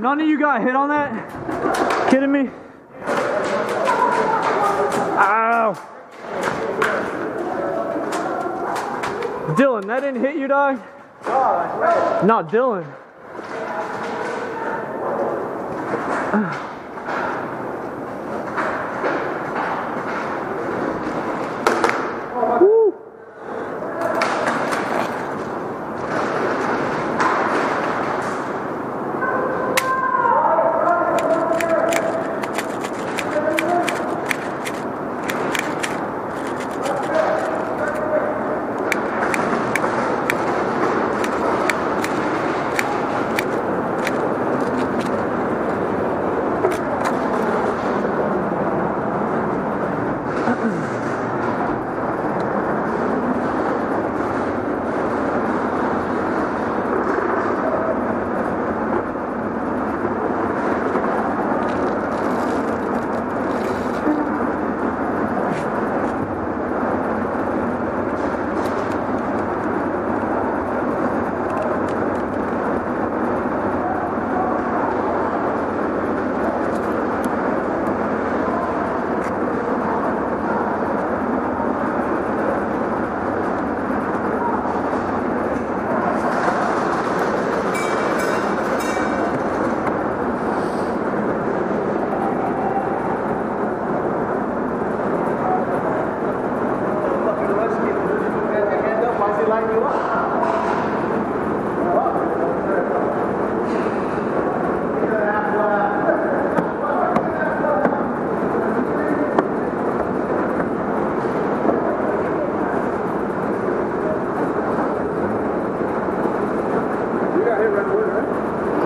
none of you got hit on that? Kidding me? Ow. Dylan, that didn't hit you, dog? Oh, not Dylan. Woo.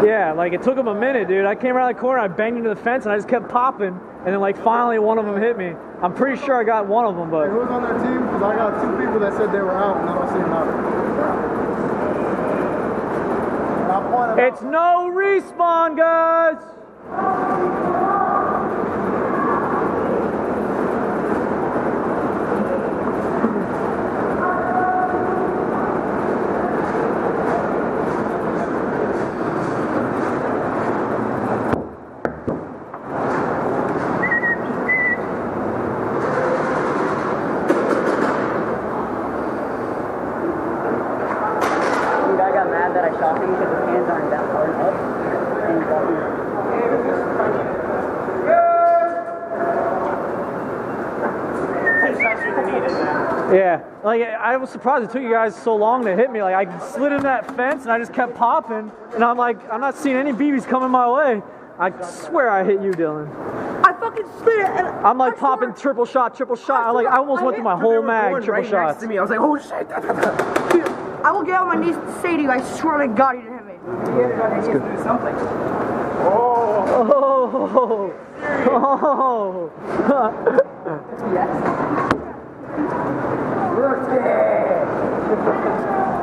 Yeah, like it took him a minute, dude. I came around the corner, I banged into the fence, and I just kept popping. And then, like, finally one of them hit me. I'm pretty sure I got one of them, but... Hey, who was on their team? Because I got 2 people that said they were out, and I don't see them out. It's no respawn, guys! That I shot him because his hands aren't that far up. And he got me. Yeah, like I was surprised it took you guys so long to hit me. Like I slid in that fence and I just kept popping, and I'm like, I'm not seeing any BBs coming my way. I swear I hit you, Dylan. I fucking slid it, and I'm like popping triple shot. I almost went through my whole mag, triple right shots. next to me. I was like, oh shit. Dude, I will get on my knees to say to you, I swear to God, you didn't hit me. That's good. Do something. Oh. Yes. Look at it.